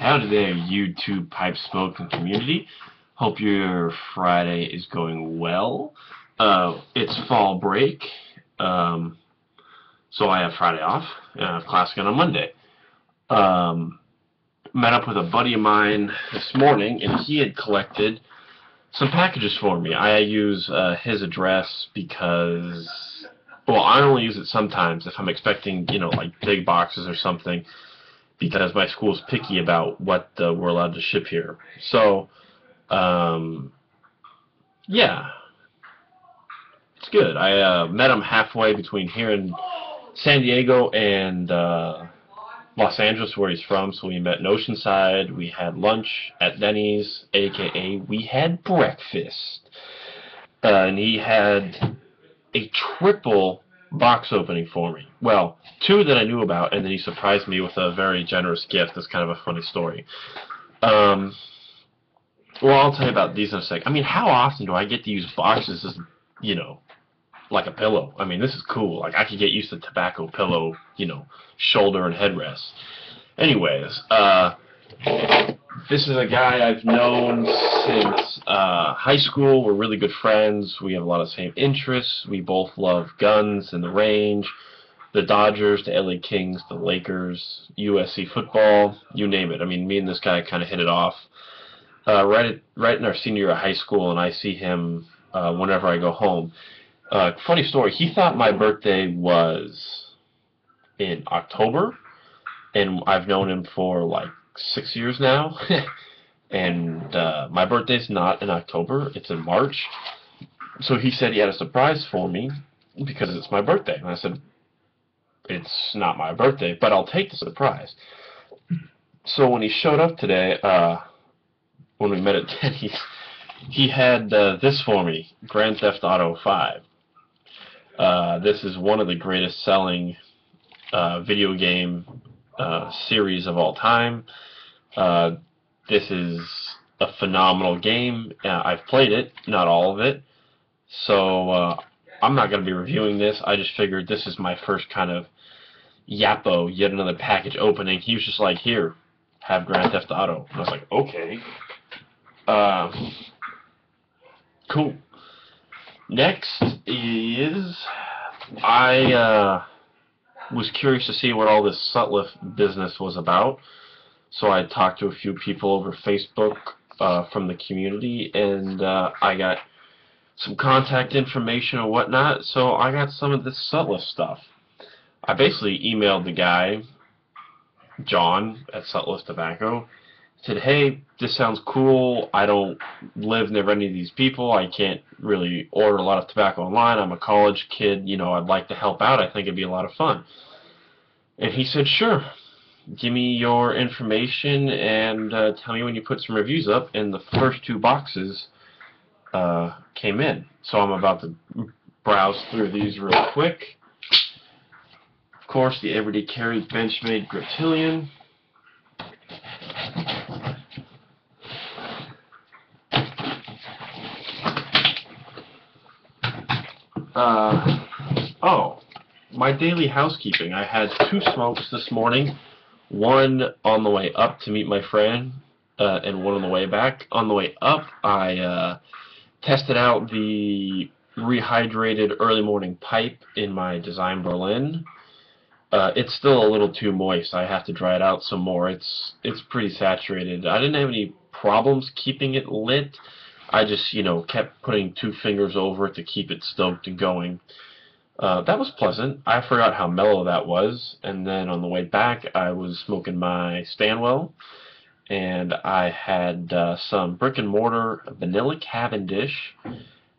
Howdy there, YouTube Pipe Smoking community. Hope your Friday is going well. It's fall break, so I have Friday off, and I have class again on Monday. Met up with a buddy of mine this morning, and he had collected some packages for me. I use his address because, well, I only use it sometimes if I'm expecting, like big boxes or something, because my school's picky about what we're allowed to ship here. So, yeah, it's good. I met him halfway between here and San Diego and Los Angeles, where he's from. So we met in Oceanside. We had lunch at Denny's, aka we had breakfast. And he had a triple box opening for me. Well, two that I knew about, and then he surprised me with a very generous gift. That's kind of a funny story. Well, I'll tell you about these in a sec. I mean, how often do I get to use boxes as, like a pillow? I mean, this is cool. Like, I could get used to tobacco pillow, shoulder and headrest. Anyways, this is a guy I've known since high school. We're really good friends. We have a lot of same interests. We both love guns and the range, the Dodgers, the LA Kings, the Lakers, USC football, you name it. I mean, me and this guy kind of hit it off right in our senior year of high school, and I see him whenever I go home. Funny story, he thought my birthday was in October, and I've known him for like 6 years now. And my birthday's not in October, it's in March. So he said he had a surprise for me because it's my birthday. And I said, it's not my birthday, but I'll take the surprise. So when he showed up today, when we met at Denny's, he had this for me, Grand Theft Auto 5. This is one of the greatest selling video game series of all time. This is a phenomenal game. I've played it, not all of it. So I'm not going to be reviewing this. I just figured this is my first kind of YABO, yet another package opening. He was just like, here, have Grand Theft Auto. And I was like, okay. Cool. Next is, I was curious to see what all this Sutliff business was about. So I talked to a few people over Facebook from the community, and I got some contact information and whatnot, so I got some of this Sutliff stuff. I basically emailed the guy, John, at Sutliff Tobacco, said, hey, this sounds cool. I don't live near any of these people. I can't really order a lot of tobacco online. I'm a college kid. I'd like to help out. I think it'd be a lot of fun. And he said, sure. Give me your information and tell me when you put some reviews up. And the first two boxes came in. So I'm about to browse through these real quick. Of course, the everyday carry Benchmade Griptilian. Oh, my daily housekeeping. I had 2 smokes this morning. One on the way up to meet my friend, and one on the way back. On the way up, I tested out the rehydrated early morning pipe in my Design Berlin. It's still a little too moist. I have to dry it out some more. It's pretty saturated. I didn't have any problems keeping it lit. I just, kept putting 2 fingers over it to keep it stoked and going. That was pleasant. I forgot how mellow that was. And then on the way back, I was smoking my Stanwell, and I had some brick and mortar vanilla Cavendish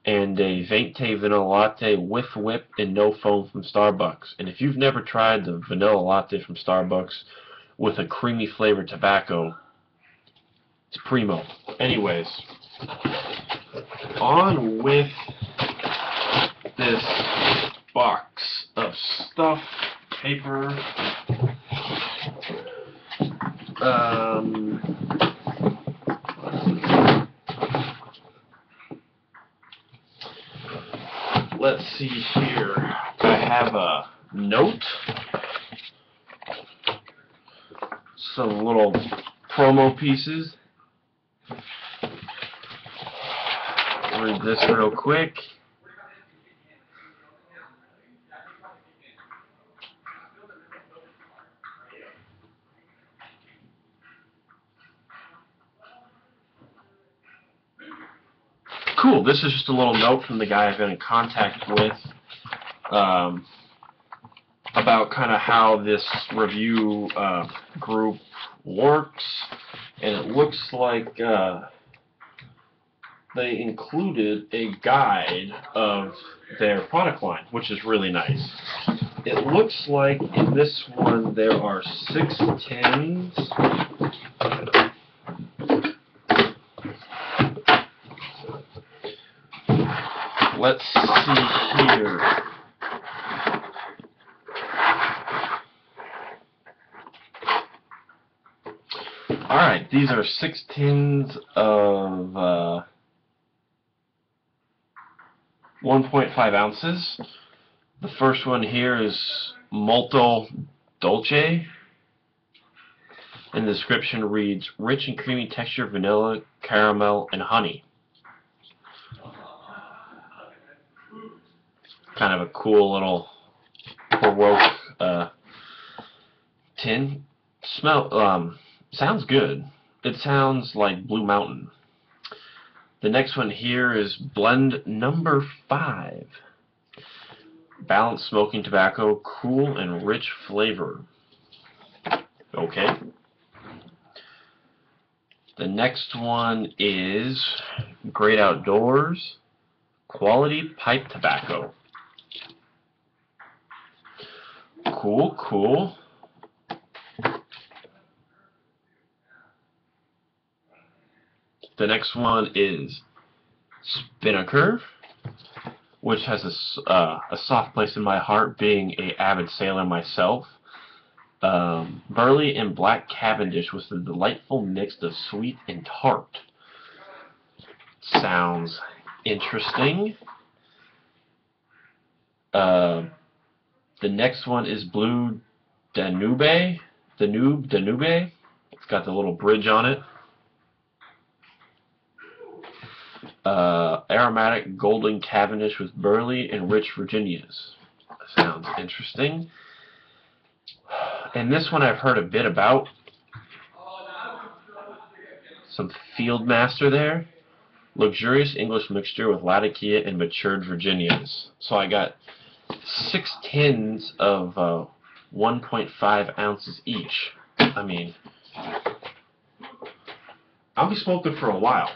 and a Vente vanilla latte with whip and no foam from Starbucks. And if you've never tried the vanilla latte from Starbucks with a creamy flavored tobacco, it's primo. Anyways, on with this box of stuff, paper, let's see here. I have a note, some little promo pieces. Read this real quick. Cool. This is just a little note from the guy I've been in contact with about kind of how this review group works, and it looks like they included a guide of their product line, which is really nice. It looks like in this one there are 6 tins. Let's see here. Alright, these are 6 tins of 1.5 ounces. The first one here is Molto Dolce. And the description reads, rich and creamy texture, vanilla, caramel, and honey. Kind of a cool little Baroque tin. Sounds good. It sounds like Blue Mountain. The next one here is blend number 5. Balanced smoking tobacco, cool and rich flavor. Okay. The next one is Great Outdoors, quality pipe tobacco. Cool, cool. The next one is Spinnaker, which has a soft place in my heart, being an avid sailor myself. Burley and black Cavendish with a delightful mix of sweet and tart. Sounds interesting. The next one is Blue Danube. Danube. It's got the little bridge on it. Aromatic golden Cavendish with burley and rich Virginias. Sounds interesting. And this one I've heard a bit about. Some Fieldmaster there. Luxurious English mixture with Latakia and matured Virginias. So I got 6 tins of 1.5 ounces each. I mean, I'll be smoking for a while.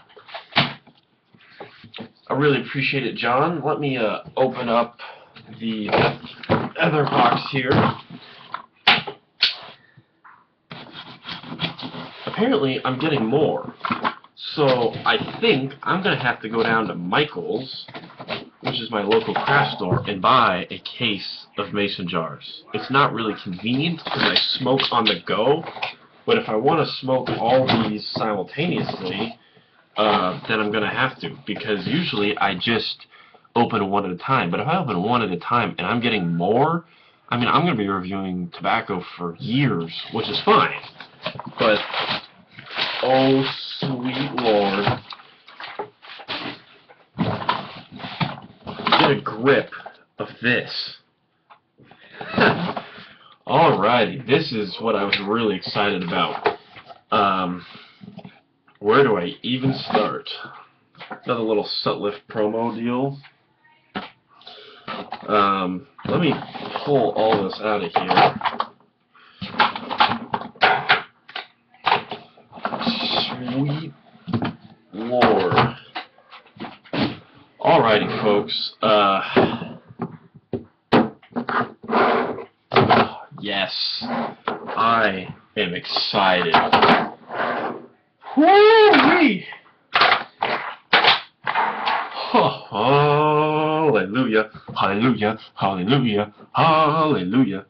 I really appreciate it, John. Let me open up the other box here. Apparently, I'm getting more. So I think I'm going to have to go down to Michael's, which is my local craft store, and buy a case of mason jars. It's not really convenient because I smoke on the go, but if I want to smoke all these simultaneously, then I'm going to have to, because usually I just open one at a time. But if I open one at a time and I'm getting more, I mean, I'm going to be reviewing tobacco for years, which is fine. But, oh sweet Lord, get a grip of this. Alrighty, this is what I was really excited about. Where do I even start? Another little Sutliff promo deal. Let me pull all this out of here. Sweet Lord. Alrighty, folks. Yes, I am excited. Woo-wee! Oh, hallelujah, hallelujah, hallelujah, hallelujah.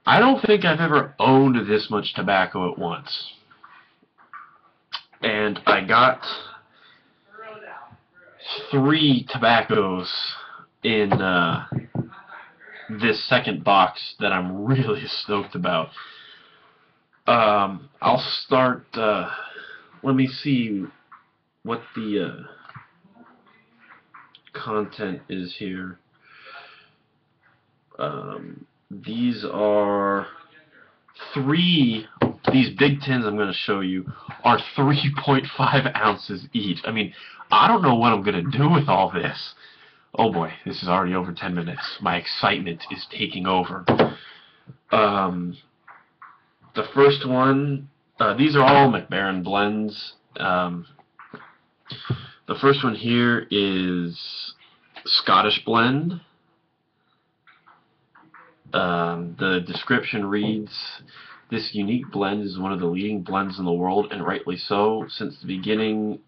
I don't think I've ever owned this much tobacco at once. And I got 3 tobaccos in this second box that I'm really stoked about. I'll start. Let me see what the content is here. These are these big tins I'm going to show you are 3.5 ounces each. I mean, I don't know what I'm going to do with all this. Oh boy, this is already over 10 minutes. My excitement is taking over. The first one, these are all McBaron blends. The first one here is Scottish blend. The description reads, "This unique blend is one of the leading blends in the world, and rightly so. Since the beginning,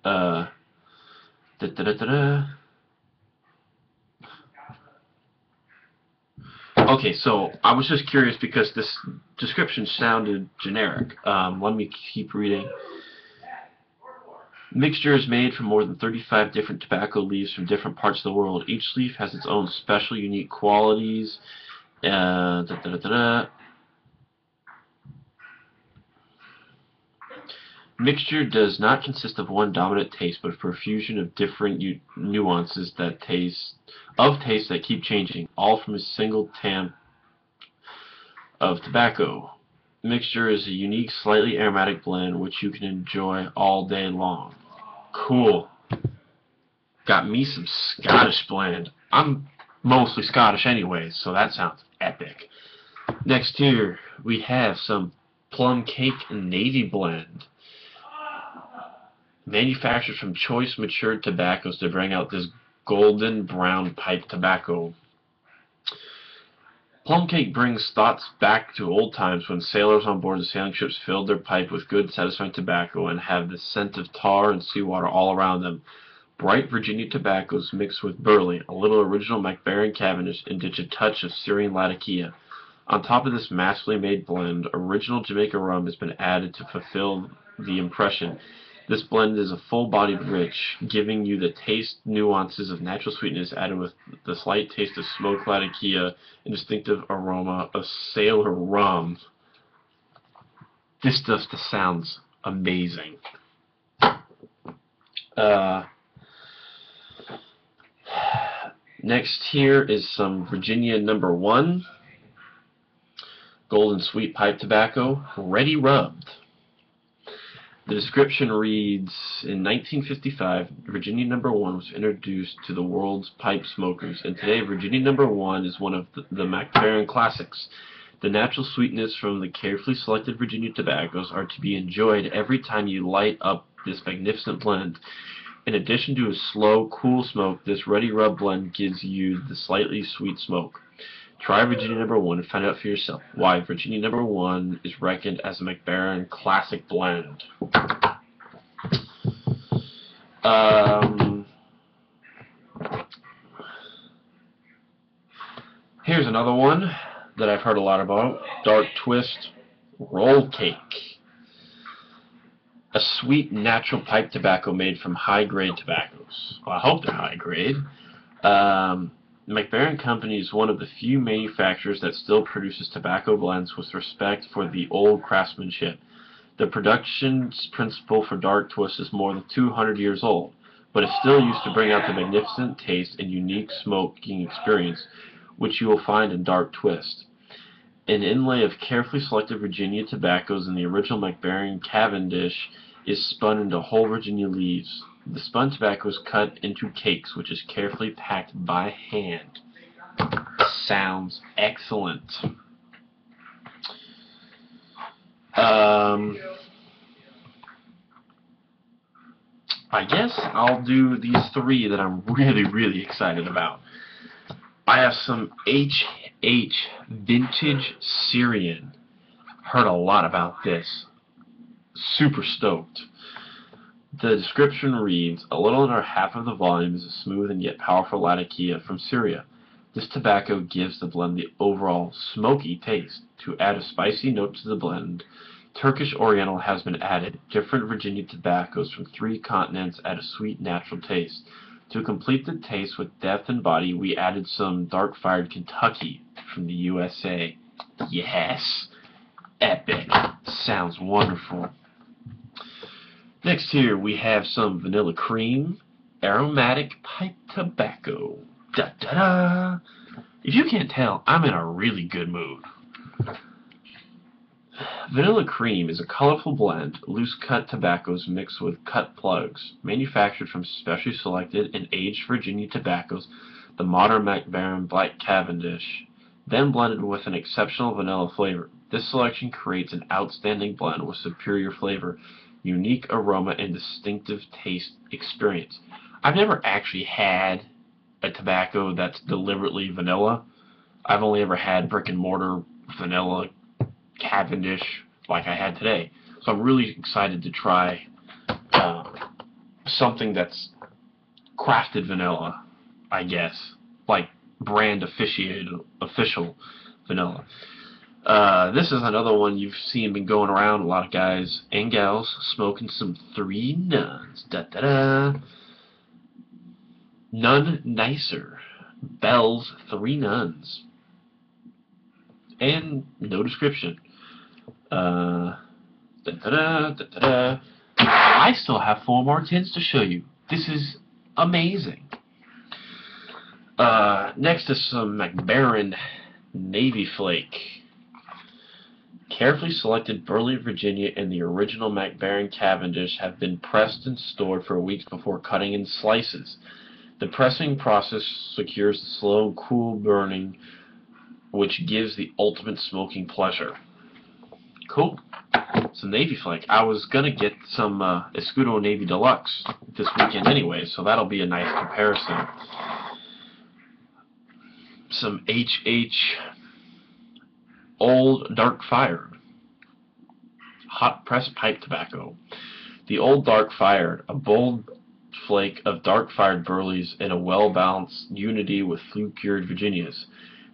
Okay, so I was just curious because this description sounded generic. Let me keep reading. Mixture is made from more than 35 different tobacco leaves from different parts of the world. Each leaf has its own special, unique qualities. Mixture does not consist of one dominant taste, but a profusion of different nuances that taste that keep changing, all from a single tamp of tobacco. Mixture is a unique, slightly aromatic blend which you can enjoy all day long." Cool. Got me some Scottish blend. I'm mostly Scottish anyway, so that sounds epic. Next here, we have some Plum Cake Navy blend. Manufactured from choice matured tobaccos to bring out this golden brown pipe tobacco. Plum Cake brings thoughts back to old times when sailors on board the sailing ships filled their pipe with good, satisfying tobacco and have the scent of tar and seawater all around them. Bright Virginia tobaccos mixed with burley, a little original McBaron Cavendish, and ditch a touch of Syrian Latakia. On top of this masterfully made blend, original Jamaica rum has been added to fulfill the impression. This blend is a full-bodied rich, giving you the taste nuances of natural sweetness added with the slight taste of smoked Latakia and distinctive aroma of sailor rum. This just sounds amazing. Next here is some Virginia No. 1 Golden Sweet Pipe Tobacco, ready rubbed. The description reads, "In 1955, Virginia No. 1 was introduced to the world's pipe smokers, and today Virginia No. 1 is one of the McBaron classics. The natural sweetness from the carefully selected Virginia tobaccos are to be enjoyed every time you light up this magnificent blend. In addition to a slow, cool smoke, this ready rub blend gives you the slightly sweet smoke. Try Virginia No. 1 and find out for yourself why Virginia No. 1 is reckoned as a McBaron classic blend." Here's another one that I've heard a lot about, Dark Twist Roll Cake. A sweet, natural pipe tobacco made from high-grade tobaccos. Well, I hope they're high-grade. McBaron Company is one of the few manufacturers that still produces tobacco blends with respect for the old craftsmanship. The production principle for Dark Twist is more than 200 years old, but is still used to bring out the magnificent taste and unique smoking experience which you will find in Dark Twist. An inlay of carefully selected Virginia tobaccos in the original McBaron Cavendish is spun into whole Virginia leaves. The spun tobacco is cut into cakes, which is carefully packed by hand. Sounds excellent. I guess I'll do these three that I'm really, really excited about. I have some HH Vintage Syrian. Heard a lot about this. Super stoked. The description reads, "A little under half of the volume is a smooth and yet powerful Latakia from Syria. This tobacco gives the blend the overall smoky taste. To add a spicy note to the blend, Turkish Oriental has been added. Different Virginia tobaccos from 3 continents add a sweet, natural taste. To complete the taste with depth and body, we added some dark-fired Kentucky from the USA." Yes! Epic. Sounds wonderful. Next here we have some vanilla cream, aromatic pipe tobacco. Da da da! If you can't tell, I'm in a really good mood. Vanilla cream is a colorful blend, loose-cut tobaccos mixed with cut plugs, manufactured from specially selected and aged Virginia tobaccos, the modern Mac Baren Black Cavendish, then blended with an exceptional vanilla flavor. This selection creates an outstanding blend with superior flavor, unique aroma, and distinctive taste experience. I've never actually had a tobacco that's deliberately vanilla. I've only ever had brick and mortar vanilla Cavendish like I had today. So I'm really excited to try something that's crafted vanilla, I guess, like brand official vanilla. This is another one you've seen been going around, a lot of guys and gals smoking some 3 Nuns. Da da da. None Nicer. Bell's 3 Nuns. And no description. Da da da da da. I still have 4 more tins to show you. This is amazing. Next is some Mac Baren Navy Flake. Carefully selected Burley, Virginia, and the original Mac Baren Cavendish have been pressed and stored for weeks before cutting in slices. The pressing process secures the slow, cool burning, which gives the ultimate smoking pleasure. Cool. Some Navy Flake. I was gonna get some Escudo Navy Deluxe this weekend anyway, so that'll be a nice comparison. Some HH Old Dark Fired hot pressed pipe tobacco. The Old Dark Fired, a bold flake of dark fired burleys in a well-balanced unity with flue-cured Virginias.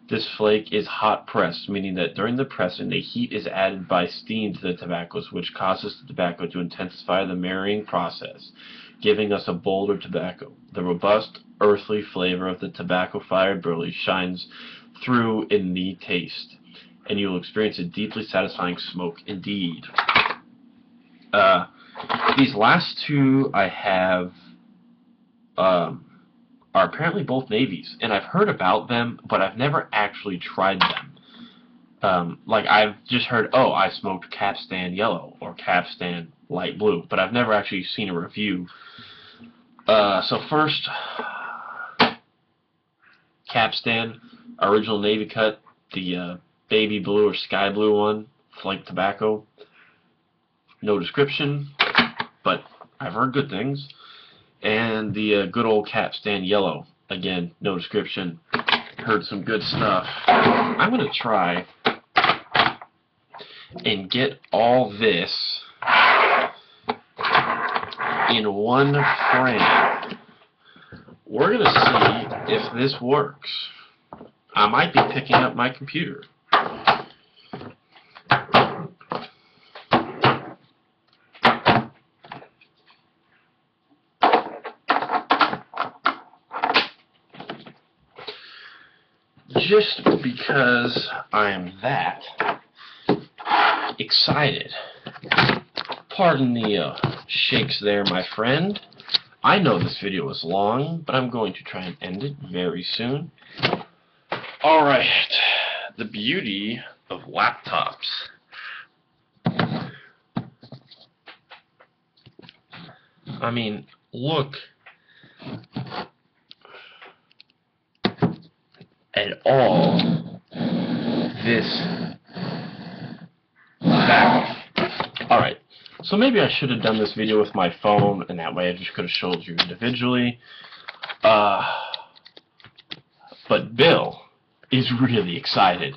This flake is hot pressed, meaning that during the pressing the heat is added by steam to the tobaccos, which causes the tobacco to intensify the marrying process, giving us a bolder tobacco. The robust, earthly flavor of the tobacco-fired burley shines through in the taste, and you will experience a deeply satisfying smoke indeed. These last 2 I have are apparently both navies, and I've heard about them, but I've never actually tried them. Like I've just heard, oh, I smoked Capstan Yellow or Capstan Light Blue, but I've never actually seen a review. So first, Capstan, original Navy cut, the baby blue or sky blue one, flake tobacco. No description, but I've heard good things. And the good old Capstan Yellow, again, no description. Heard some good stuff. I'm gonna try and get all this in one frame. We're gonna see if this works. I might be picking up my computer. Just because I'm that excited. Pardon the shakes there, my friend. I know this video is long, but I'm going to try and end it very soon. Alright, the beauty of laptops. I mean, look at all this back. Alright, so maybe I should have done this video with my phone, and that way I just could have showed you individually. But Bill is really excited.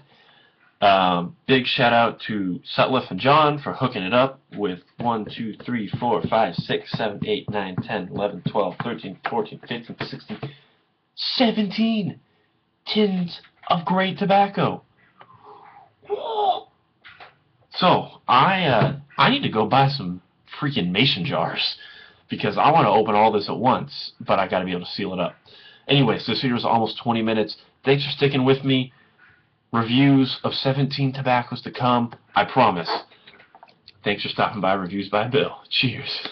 Big shout out to Sutliff and John for hooking it up with 1, 2, 3, 4, 5, 6, 7, 8, 9, 10, 11, 12, 13, 14, 15, 16, 17 tins of great tobacco. So I need to go buy some freaking mason jars because I want to open all this at once, but I got to be able to seal it up. Anyways, this video is almost 20 minutes. Thanks for sticking with me. reviews of 17 tobaccos to come. I promise. Thanks for stopping by Reviews by Bill. Cheers.